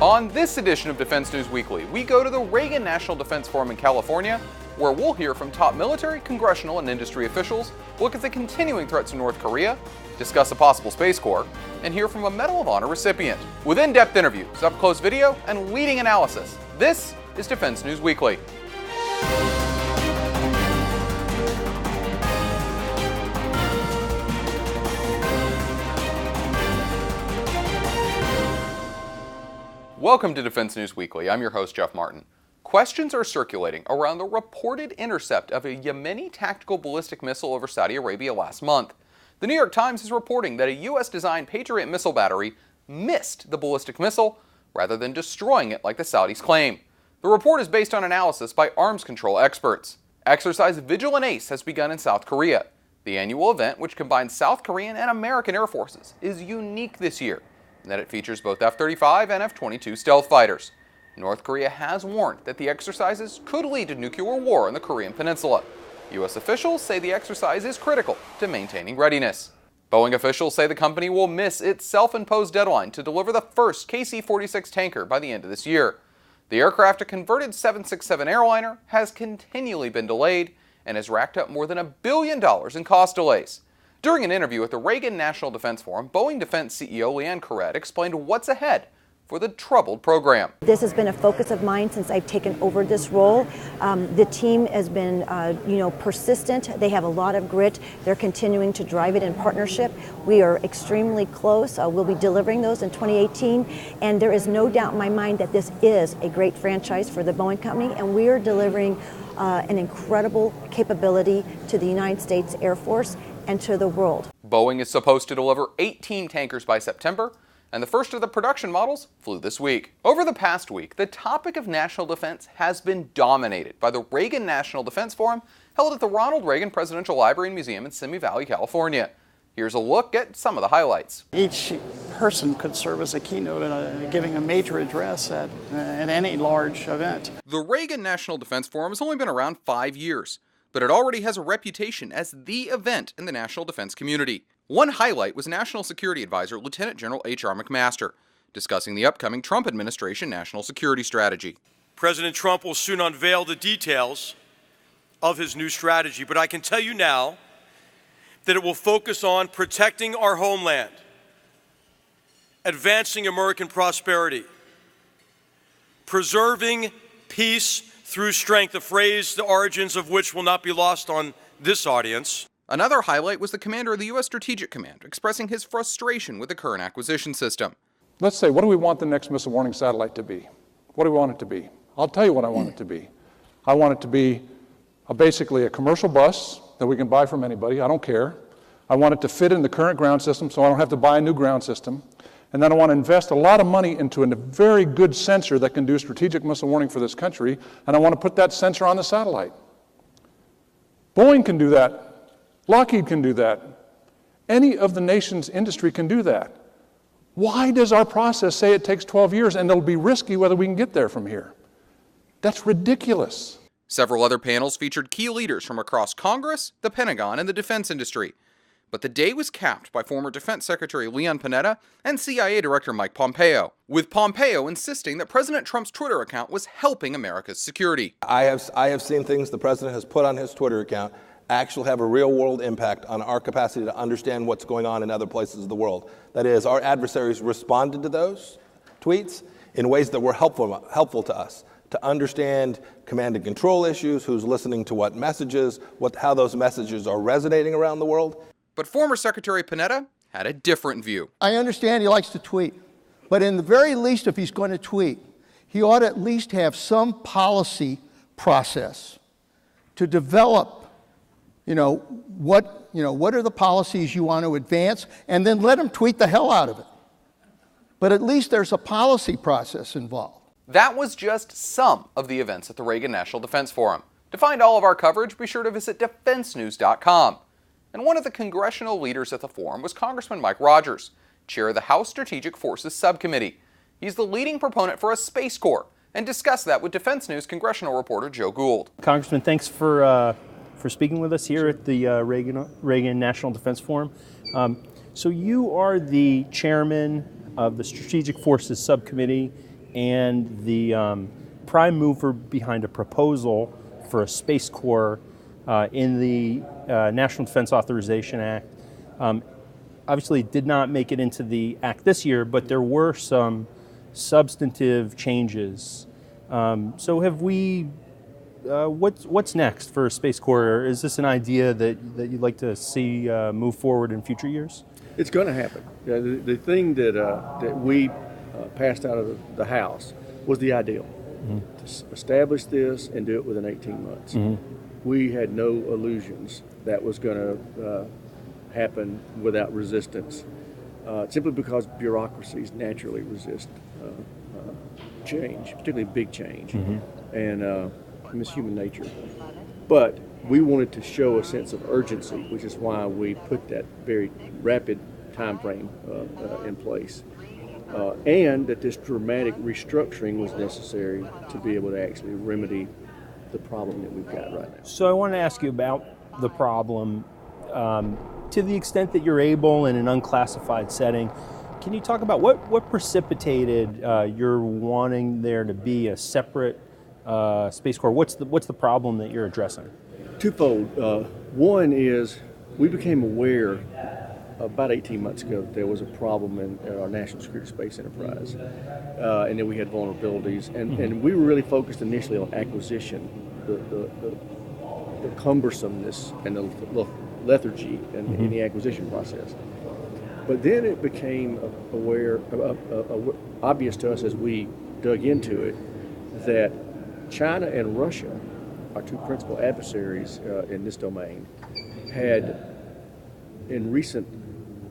On this edition of Defense News Weekly, we go to the Reagan National Defense Forum in California, where we'll hear from top military, congressional, and industry officials, look at the continuing threats to North Korea, discuss a possible Space Corps, and hear from a Medal of Honor recipient. With in-depth interviews, up-close video, and leading analysis, this is Defense News Weekly. Welcome to Defense News Weekly. I'm your host, Jeff Martin. Questions are circulating around the reported intercept of a Yemeni tactical ballistic missile over Saudi Arabia last month. The New York Times is reporting that a U.S.-designed Patriot missile battery missed the ballistic missile rather than destroying it like the Saudis claim. The report is based on analysis by arms control experts. Exercise Vigilant Ace has begun in South Korea. The annual event, which combines South Korean and American air forces, is unique this year in that it features both F-35 and F-22 stealth fighters. North Korea has warned that the exercises could lead to nuclear war in the Korean peninsula. U.S. officials say the exercise is critical to maintaining readiness. Boeing officials say the company will miss its self-imposed deadline to deliver the first KC-46 tanker by the end of this year. The aircraft, a converted 767 airliner, has continually been delayed and has racked up more than $1 billion in cost delays. During an interview at the Reagan National Defense Forum, Boeing Defense CEO Leanne Caret explained what's ahead for the troubled program. This has been a focus of mine since I've taken over this role. The team has been, persistent. They have a lot of grit. They're continuing to drive it in partnership. We are extremely close. We'll be delivering those in 2018, and there is no doubt in my mind that this is a great franchise for the Boeing company, and we are delivering an incredible capability to the United States Air Force and to the world. Boeing is supposed to deliver 18 tankers by September, and the first of the production models flew this week. Over the past week, the topic of national defense has been dominated by the Reagan National Defense Forum held at the Ronald Reagan Presidential Library and Museum in Simi Valley, California. Here's a look at some of the highlights. Each person could serve as a keynote in giving a major address at any large event. The Reagan National Defense Forum has only been around 5 years, but it already has a reputation as the event in the national defense community. One highlight was National Security Advisor Lieutenant General H.R. McMaster discussing the upcoming Trump administration national security strategy. President Trump will soon unveil the details of his new strategy, but I can tell you now that it will focus on protecting our homeland, advancing American prosperity, preserving peace through strength, a phrase the origins of which will not be lost on this audience. Another highlight was the commander of the U.S. Strategic Command expressing his frustration with the current acquisition system. Let's say, what do we want the next missile warning satellite to be? What do we want it to be? I'll tell you what I want it to be. I want it to be basically a commercial bus that we can buy from anybody. I don't care. I want it to fit in the current ground system so I don't have to buy a new ground system. And then I want to invest a lot of money into a very good sensor that can do strategic missile warning for this country, and I want to put that sensor on the satellite. Boeing can do that. Lockheed can do that. Any of the nation's industry can do that. Why does our process say it takes 12 years and it'll be risky whether we can get there from here? That's ridiculous. Several other panels featured key leaders from across Congress, the Pentagon, and the defense industry. But the day was capped by former Defense Secretary Leon Panetta and CIA Director Mike Pompeo, with Pompeo insisting that President Trump's Twitter account was helping America's security. I have seen things the president has put on his Twitter account actually have a real-world impact on our capacity to understand what's going on in other places of the world. That is, our adversaries responded to those tweets in ways that were helpful to us to understand command and control issues, who's listening to what messages, how those messages are resonating around the world. But former Secretary Panetta had a different view. I understand he likes to tweet, but in the very least, if he's going to tweet, he ought to at least have some policy process to develop what are the policies you want to advance, and then let him tweet the hell out of it. But at least there's a policy process involved. That was just some of the events at the Reagan National Defense Forum. To find all of our coverage, be sure to visit defensenews.com. And one of the congressional leaders at the forum was Congressman Mike Rogers, chair of the House Strategic Forces Subcommittee. He's the leading proponent for a Space Corps, and discussed that with Defense News congressional reporter Joe Gould. Congressman, thanks for speaking with us here at the Reagan National Defense Forum. So you are the chairman of the Strategic Forces Subcommittee, and the prime mover behind a proposal for a Space Corps in the National Defense Authorization Act. Obviously did not make it into the act this year, but there were some substantive changes. So have we, what's next for Space Corps? Is this an idea that you'd like to see move forward in future years? It's going to happen. The thing that we passed out of the House was the ideal. To establish this and do it within 18 months. We had no illusions that was going to happen without resistance, simply because bureaucracies naturally resist change, particularly big change, and it's human nature. But we wanted to show a sense of urgency, which is why we put that very rapid time frame in place. And that this dramatic restructuring was necessary to be able to actually remedy the problem that we've got right now. So I want to ask you about the problem. To the extent that you're able in an unclassified setting, can you talk about what precipitated your wanting there to be a separate Space Corps? What's the problem that you're addressing? Twofold. One is we became aware about 18 months ago that there was a problem in our national security space enterprise, and that we had vulnerabilities, and we were really focused initially on acquisition, the cumbersomeness and the lethargy in the acquisition process. But then it became obvious to us as we dug into it that China and Russia, our two principal adversaries in this domain, had in recent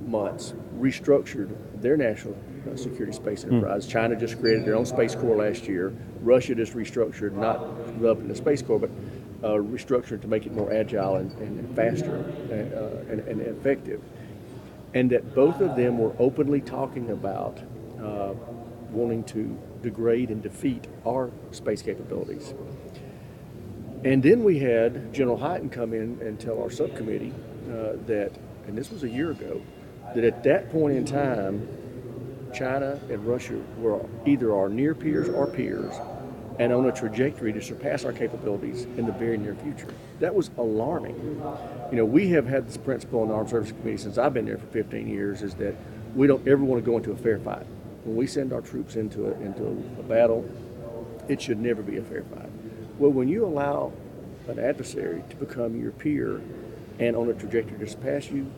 months restructured their national security space enterprise. China just created their own Space Corps last year. Russia just restructured, not developing the Space Corps, but restructured to make it more agile and faster and effective. And that both of them were openly talking about wanting to degrade and defeat our space capabilities. And then we had General Hyten come in and tell our subcommittee that, and this was a year ago, that at that point in time, China and Russia were either our near peers or peers, and on a trajectory to surpass our capabilities in the very near future. That was alarming. You know, we have had this principle in the Armed Services Committee since I've been there for 15 years, is that we don't ever want to go into a fair fight. When we send our troops into a battle, it should never be a fair fight. Well, when you allow an adversary to become your peer and on a trajectory to surpass you,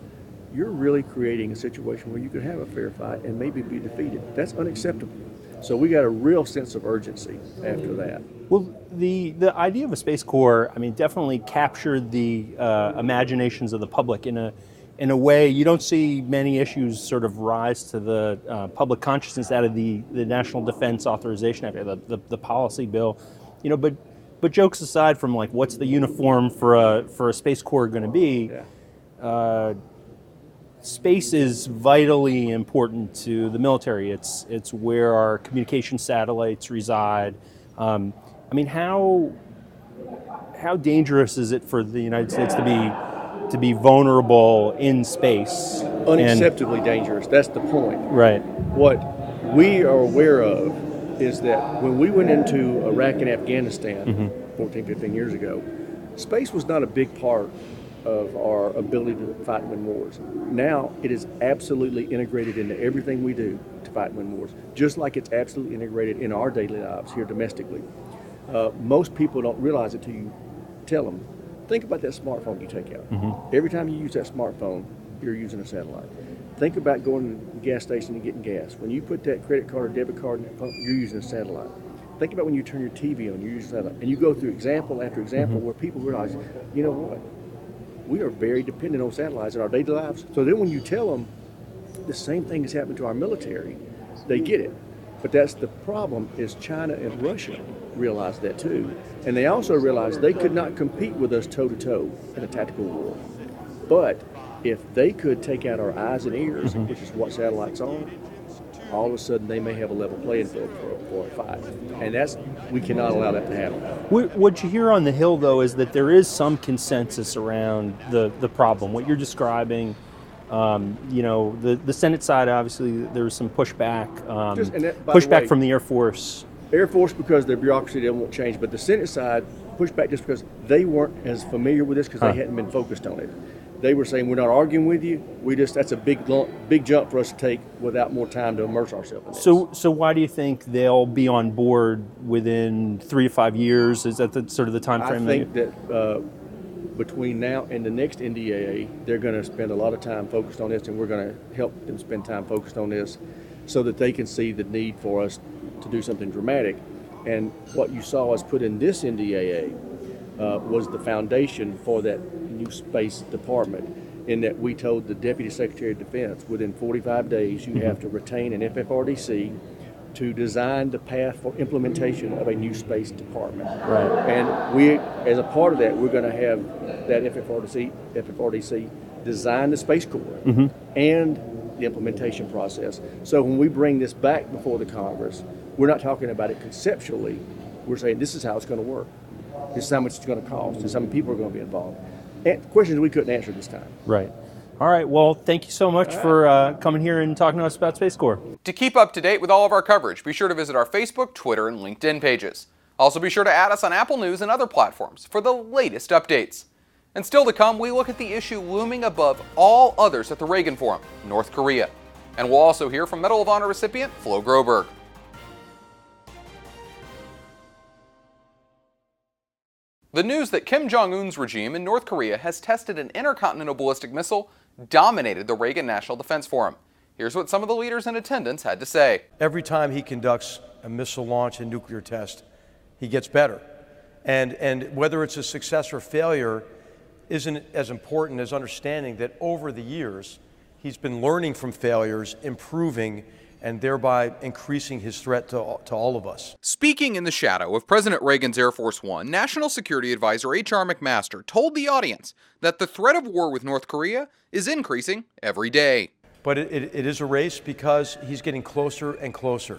you're really creating a situation where you could have a fair fight and maybe be defeated. That's unacceptable. So we got a real sense of urgency after that. Well, the idea of a Space Corps, I mean, definitely captured the imaginations of the public in a way you don't see many issues sort of rise to the public consciousness out of the National Defense Authorization Act, the policy bill, you know. But jokes aside, from like what's the uniform for a Space Corps going to be? Yeah. Space is vitally important to the military. It's where our communication satellites reside. I mean, how dangerous is it for the United States to be vulnerable in space? Unacceptably dangerous. That's the point. Right. What we are aware of is that when we went into Iraq and Afghanistan 14, 15 years ago, space was not a big part of our ability to fight and win wars. Now it is absolutely integrated into everything we do to fight and win wars, just like it's absolutely integrated in our daily lives here domestically. Most people don't realize it till you tell them. Think about that smartphone you take out. Every time you use that smartphone, you're using a satellite. Think about going to the gas station and getting gas. When you put that credit card or debit card in that phone, you're using a satellite. Think about when you turn your TV on, you're using a satellite. And you go through example after example where people realize, you know what? We are very dependent on satellites in our daily lives. So then when you tell them the same thing has happened to our military, they get it. But that's the problem, is China and Russia realized that too. And they also realized they could not compete with us toe-to-toe in a tactical war. But if they could take out our eyes and ears, which is what satellites are, all of a sudden they may have a level playing field for a fight. And we cannot allow that to happen. What you hear on the Hill, though, is that there is some consensus around the problem. What you're describing The Senate side, obviously, there was some pushback, by the way, from the Air Force. Air Force, because their bureaucracy they won't change, but the Senate side pushed back just because they weren't as familiar with this because they hadn't been focused on it. They were saying, we're not arguing with you. That's a big jump for us to take without more time to immerse ourselves in this. So why do you think they'll be on board within 3 to 5 years? Is that sort of the time frame? I think that between now and the next NDAA, they're going to spend a lot of time focused on this, and we're going to help them spend time focused on this so that they can see the need for us to do something dramatic. And what you saw us put in this NDAA was the foundation for that new space department, in that we told the Deputy Secretary of Defense within 45 days you have to retain an FFRDC to design the path for implementation of a new space department. Right. And we, as a part of that, we're going to have that FFRDC design the Space Corps and the implementation process. So when we bring this back before the Congress, we're not talking about it conceptually. We're saying this is how it's going to work. This is how much it's going to cost. This is how many people are going to be involved. And questions we couldn't answer this time. Right. All right. Well, thank you so much for coming here and talking to us about Space Corps. To keep up to date with all of our coverage, be sure to visit our Facebook, Twitter, and LinkedIn pages. Also, be sure to add us on Apple News and other platforms for the latest updates. And still to come, we look at the issue looming above all others at the Reagan Forum, North Korea. And we'll also hear from Medal of Honor recipient Flo Groberg. The news that Kim Jong-un's regime in North Korea has tested an intercontinental ballistic missile dominated the Reagan National Defense Forum. Here's what some of the leaders in attendance had to say. Every time he conducts a missile launch and nuclear test, he gets better. And whether it's a success or failure isn't as important as understanding that over the years, he's been learning from failures, improving, and thereby increasing his threat to all of us. Speaking in the shadow of President Reagan's Air Force One, National Security Advisor H.R. McMaster told the audience that the threat of war with North Korea is increasing every day. But it is a race because he's getting closer and closer,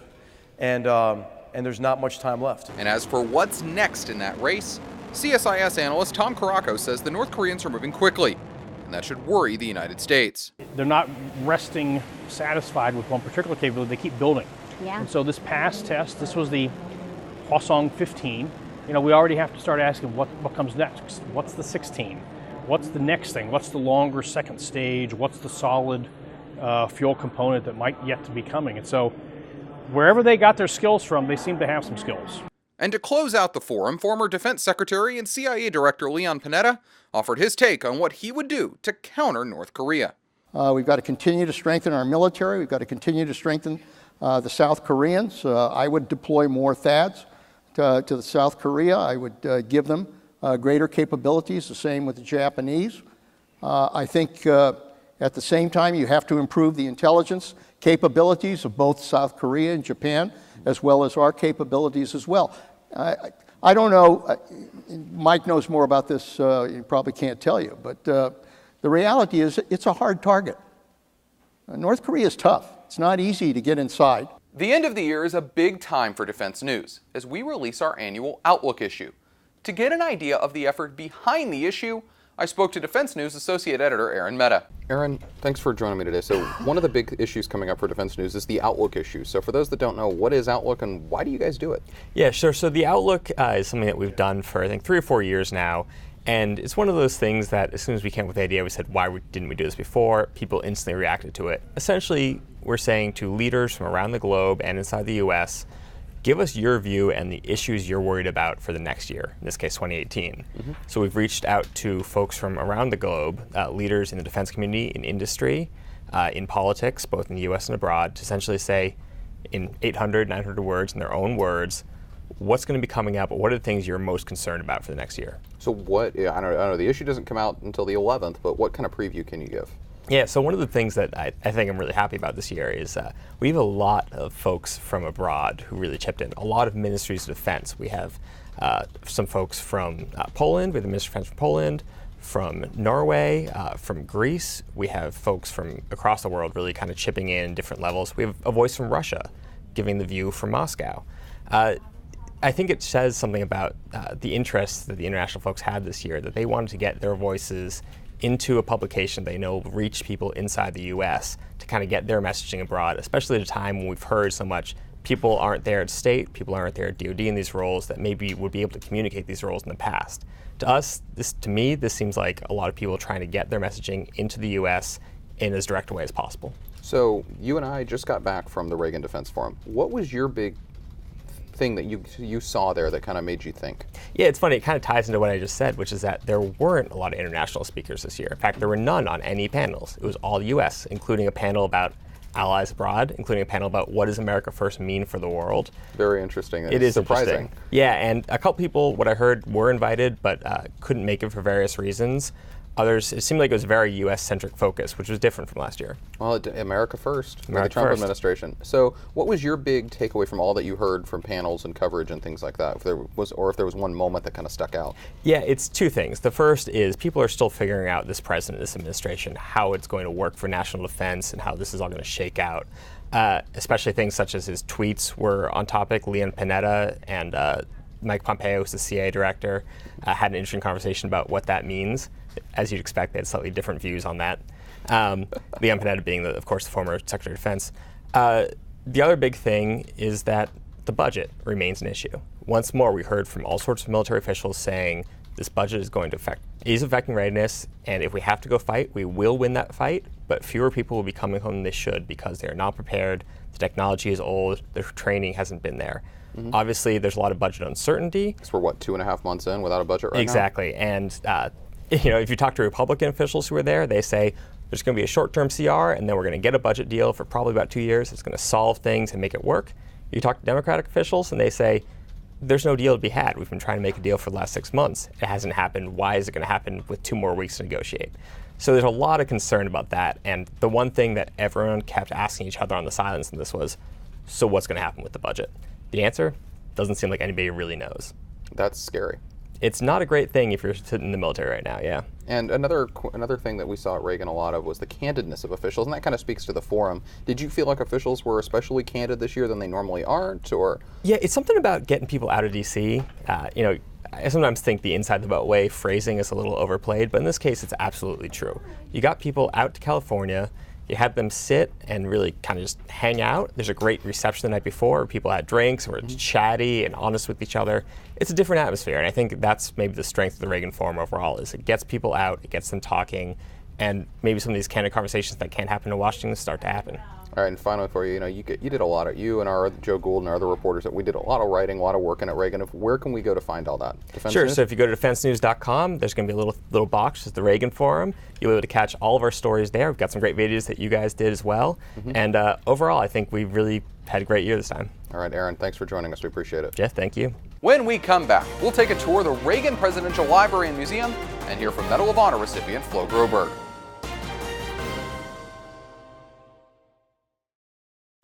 and there's not much time left. And as for what's next in that race, CSIS analyst Tom Caracco says the North Koreans are moving quickly, and that should worry the United States. They're not resting satisfied with one particular capability, they keep building. Yeah. And so this past test, this was the Hwasong 15. We already have to start asking what comes next. What's the 16? What's the next thing? What's the longer second stage? What's the solid fuel component that might yet to be coming? And so wherever they got their skills from, they seem to have some skills. And to close out the forum, former Defense Secretary and CIA Director Leon Panetta offered his take on what he would do to counter North Korea. We've got to continue to strengthen our military. We've got to continue to strengthen the South Koreans. I would deploy more THAADs to the South Korea. I would give them greater capabilities, the same with the Japanese. I think at the same time, you have to improve the intelligence capabilities of both South Korea and Japan, as well as our capabilities as well. I don't know, Mike knows more about this, he probably can't tell you, but the reality is it's a hard target. North Korea is tough. It's not easy to get inside. The end of the year is a big time for defense news as we release our annual Outlook issue. To get an idea of the effort behind the issue, I spoke to Defense News Associate Editor Aaron Mehta. Aaron, thanks for joining me today. So one of the big issues coming up for Defense News is the Outlook issue. So for those that don't know, what is Outlook and why do you guys do it? Yeah, sure. So the Outlook is something that we've done for, I think, 3 or 4 years now. And it's one of those things that as soon as we came up with the idea, we said, didn't we do this before? People instantly reacted to it. Essentially, we're saying to leaders from around the globe and inside the U.S., give us your view and the issues you're worried about for the next year, in this case 2018. Mm-hmm. So we've reached out to folks from around the globe, leaders in the defense community, in industry, in politics, both in the US and abroad, to essentially say in 800, 900 words, in their own words, what's going to be coming up, but what are the things you're most concerned about for the next year? So what, I don't know, the issue doesn't come out until the 11th, but what kind of preview can you give? Yeah, so one of the things that I think I'm really happy about this year is we have a lot of folks from abroad who really chipped in, a lot of ministries of defense. We have some folks from Poland, we have the Ministry of Defense from Poland, from Norway, from Greece. We have folks from across the world really kind of chipping in different levels. We have a voice from Russia giving the view from Moscow. I think it says something about the interest that the international folks had this year, that they wanted to get their voices into a publication they know will reach people inside the U.S. to kind of get their messaging abroad, especially at a time when we've heard so much people aren't there at state, people aren't there at DoD in these roles that maybe would be able to communicate these roles in the past. To us, to me, this seems like a lot of people trying to get their messaging into the U.S. in as direct a way as possible. So you and I just got back from the Reagan Defense Forum. What was your big thing that you saw there that kind of made you think? Yeah, it's funny. It kind of ties into what I just said, which is that there weren't a lot of international speakers this year. In fact, there were none on any panels. It was all U.S., including a panel about allies abroad, including a panel about what does America First mean for the world. Very interesting. It is surprising. Interesting. Yeah, and a couple people, what I heard, were invited, but couldn't make it for various reasons. Others, it seemed like it was a very U.S.-centric focus, which was different from last year. Well, America first, America the Trump first. administration. So what was your big takeaway from all that you heard from panels and coverage and things like that? If there was one moment that kind of stuck out? Yeah, it's two things. The first is people are still figuring out this president, this administration, how it's going to work for national defense and how this is all going to shake out. Especially things such as his tweets were on topic. Leon Panetta and Mike Pompeo, who's the CIA director, had an interesting conversation about what that means. As you'd expect, they had slightly different views on that. Leon Panetta being, of course, the former Secretary of Defense. The other big thing is that the budget remains an issue. Once more, we heard from all sorts of military officials saying this budget is affecting readiness, and if we have to go fight, we will win that fight, but fewer people will be coming home than they should because they are not prepared, the technology is old, the training hasn't been there. Mm-hmm. Obviously, there's a lot of budget uncertainty. So we're, 2.5 months in without a budget right now? Exactly, and if you talk to Republican officials who are there, they say there's going to be a short-term CR, and then we're going to get a budget deal for probably about 2 years. It's going to solve things and make it work. You talk to Democratic officials, and they say there's no deal to be had. We've been trying to make a deal for the last 6 months. It hasn't happened. Why is it going to happen with 2 more weeks to negotiate? So there's a lot of concern about that. And the one thing that everyone kept asking each other on the silence in this was, so what's going to happen with the budget? The answer doesn't seem like anybody really knows. That's scary. It's not a great thing if you're sitting in the military right now, yeah. And another thing that we saw at Reagan a lot of was the candidness of officials, and that kind of speaks to the forum. Did you feel like officials were especially candid this year than they normally aren't, or? Yeah, it's something about getting people out of D.C. I sometimes think the inside the beltway phrasing is a little overplayed, but in this case, it's absolutely true. You got people out to California. You had them sit and really kind of just hang out. There's a great reception the night before. People had drinks, were chatty and honest with each other. It's a different atmosphere, and I think that's maybe the strength of the Reagan Forum overall, is it gets people out, it gets them talking, and maybe some of these candid conversations that can't happen in Washington start to happen. All right, and finally for you, you did a lot of, you and our Joe Gould and our other reporters, that we did a lot of writing, a lot of working at Reagan. Where can we go to find all that? Defense Sure, News? so if you go to defensenews.com, there's going to be a little box, it's the Reagan Forum. You'll be able to catch all of our stories there. We've got some great videos that you guys did as well. Mm-hmm. And overall, I think we really had a great year this time. All right, Aaron, thanks for joining us. We appreciate it. Jeff, thank you. When we come back, we'll take a tour of the Reagan Presidential Library and Museum and hear from Medal of Honor recipient Flo Groberg.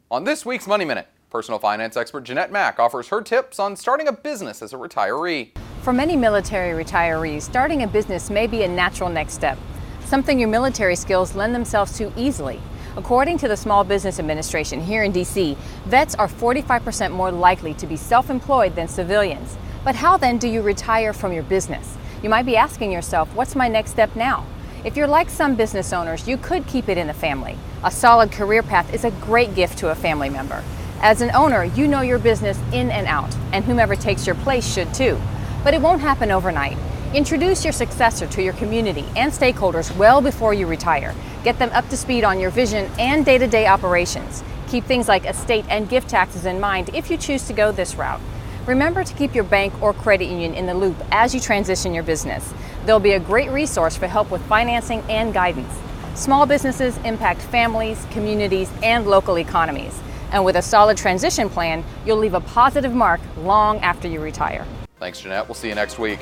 On this week's Money Minute, personal finance expert Jeanette Mack offers her tips on starting a business as a retiree. For many military retirees, starting a business may be a natural next step, something your military skills lend themselves to easily. According to the Small Business Administration here in D.C., vets are 45% more likely to be self-employed than civilians. But how then do you retire from your business? You might be asking yourself, what's my next step now? If you're like some business owners, you could keep it in the family. A solid career path is a great gift to a family member. As an owner, you know your business in and out, and whomever takes your place should too. But it won't happen overnight. Introduce your successor to your community and stakeholders well before you retire. Get them up to speed on your vision and day-to-day operations. Keep things like estate and gift taxes in mind if you choose to go this route. Remember to keep your bank or credit union in the loop as you transition your business. They'll be a great resource for help with financing and guidance. Small businesses impact families, communities, and local economies. And with a solid transition plan, you'll leave a positive mark long after you retire. Thanks, Jeanette. We'll see you next week.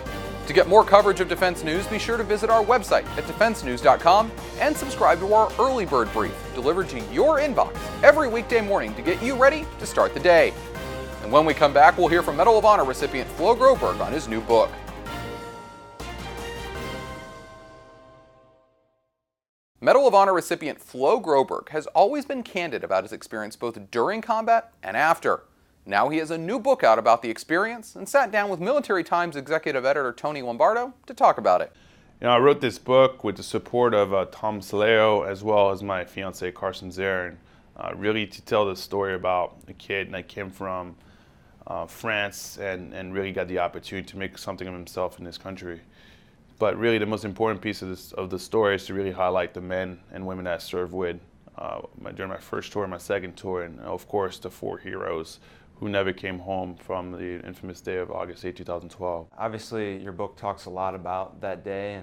To get more coverage of defense news, be sure to visit our website at defensenews.com and subscribe to our Early Bird Brief, delivered to your inbox every weekday morning to get you ready to start the day. And when we come back, we'll hear from Medal of Honor recipient Flo Groberg on his new book. Medal of Honor recipient Flo Groberg has always been candid about his experience both during combat and after. Now he has a new book out about the experience and sat down with Military Times executive editor Tony Lombardo to talk about it. I wrote this book with the support of Tom Saleo as well as my fiance Carson Zarin, really to tell the story about a kid that came from France and really got the opportunity to make something of himself in this country. But really the most important piece of the story is to really highlight the men and women that I served with during my first tour, my second tour, and of course the 4 heroes who never came home from the infamous day of August 8, 2012. Obviously, your book talks a lot about that day,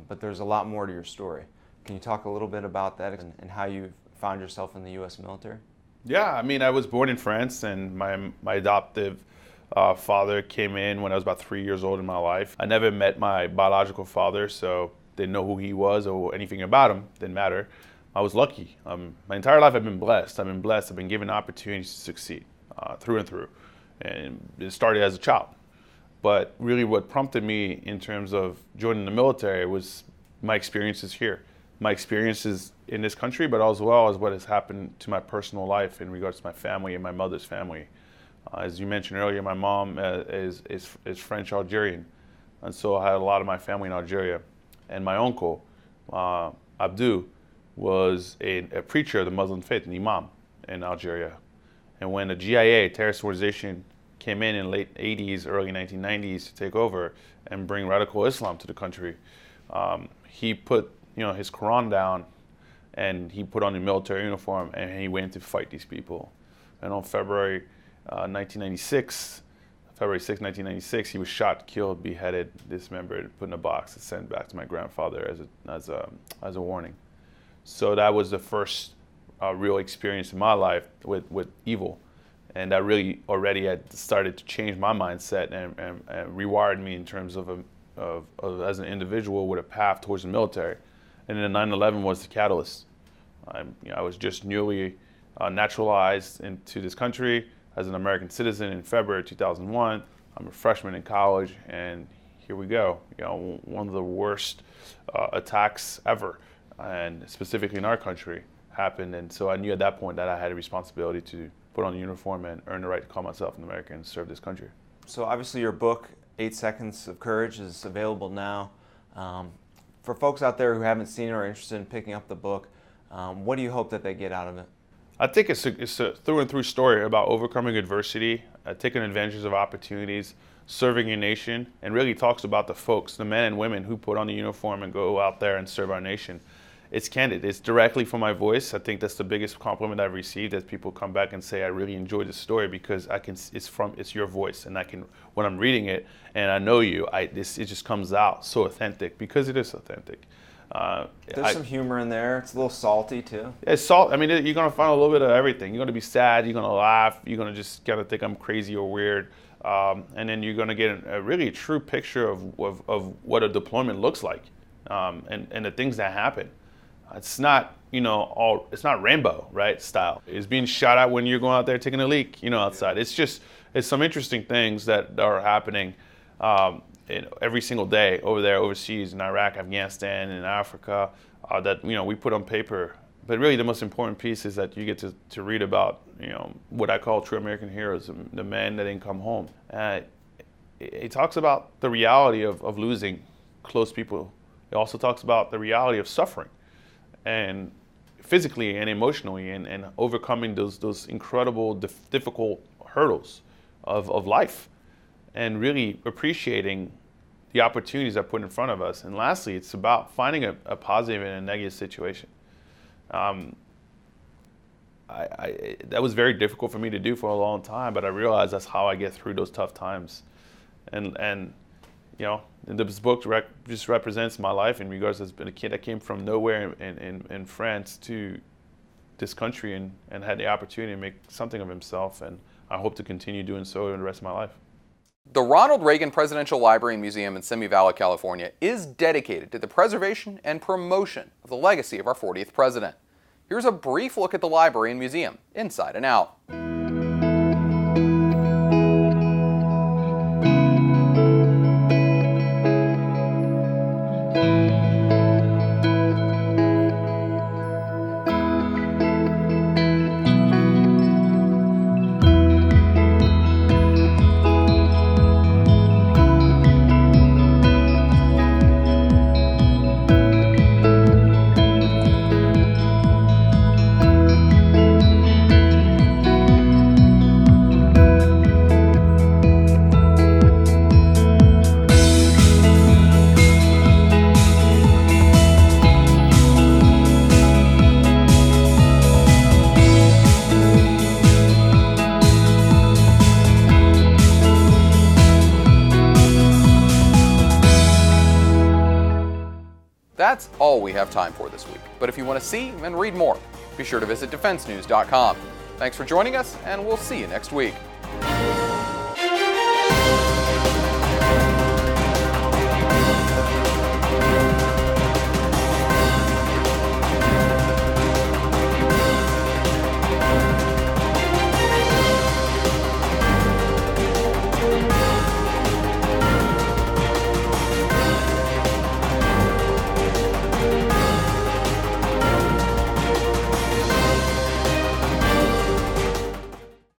but there's a lot more to your story. Can you talk a little bit about that and how you found yourself in the U.S. military? Yeah, I mean, I was born in France, and my adoptive father came in when I was about 3 years old in my life. I never met my biological father, so didn't know who he was or anything about him. Didn't matter. I was lucky. My entire life I've been blessed. I've been given opportunities to succeed. Through and through, and it started as a child. But really what prompted me in terms of joining the military was my experiences here, my experiences in this country, but as well as what has happened to my personal life in regards to my family and my mother's family. As you mentioned earlier, my mom is French Algerian, and so I had a lot of my family in Algeria. And my uncle, Abdou, was a preacher of the Muslim faith, an imam in Algeria. And when the GIA, terrorist organization, came in late 80s, early 1990s to take over and bring radical Islam to the country, he put his Quran down and he put on the military uniform and he went to fight these people. And on February 6, 1996, he was shot, killed, beheaded, dismembered, put in a box and sent back to my grandfather as a warning. So that was the first real experience in my life with evil, and that really already had started to change my mindset and rewired me in terms of as an individual with a path towards the military. And then 9/11 was the catalyst. I was just newly naturalized into this country as an American citizen in February 2001. I'm a freshman in college, and here we go. One of the worst attacks ever, and specifically in our country, happened. And so I knew at that point that I had a responsibility to put on the uniform and earn the right to call myself an American and serve this country. So obviously your book, 8 Seconds of Courage, is available now. For folks out there who haven't seen it or are interested in picking up the book, what do you hope that they get out of it? I think it's a through and through story about overcoming adversity, taking advantage of opportunities, serving your nation, and really talks about the folks, the men and women who put on the uniform and go out there and serve our nation. It's candid. It's directly from my voice. I think that's the biggest compliment I've received, as people come back and say, I really enjoyed the story because it's your voice, and when I'm reading it and I know you, it just comes out so authentic because it is authentic. There's some humor in there. It's a little salty too. It's salt. I mean, you're gonna find a little bit of everything. You're gonna be sad. You're gonna laugh. You're gonna just kind of think I'm crazy or weird, and then you're gonna get a really true picture of what a deployment looks like, and the things that happen. It's not, it's not Rambo, right, style. It's being shot at when you're going out there taking a leak, outside. It's some interesting things that are happening every single day over there, overseas, in Iraq, Afghanistan, and Africa, that, we put on paper. But really the most important piece is that you get to read about, what I call true American heroes, the men that didn't come home. It talks about the reality of losing close people. It also talks about the reality of suffering, and physically and emotionally, and overcoming those incredible, difficult hurdles of life, and really appreciating the opportunities that are put in front of us. And lastly, it's about finding a positive in a negative situation. That was very difficult for me to do for a long time, but I realized that's how I get through those tough times. And this book just represents my life in regards to as a kid that came from nowhere in France to this country and had the opportunity to make something of himself, and I hope to continue doing so in the rest of my life. The Ronald Reagan Presidential Library and Museum in Simi Valley, California is dedicated to the preservation and promotion of the legacy of our 40th president. Here's a brief look at the library and museum, inside and out. That's all we have time for this week. But if you want to see and read more, be sure to visit defensenews.com. Thanks for joining us, and we'll see you next week.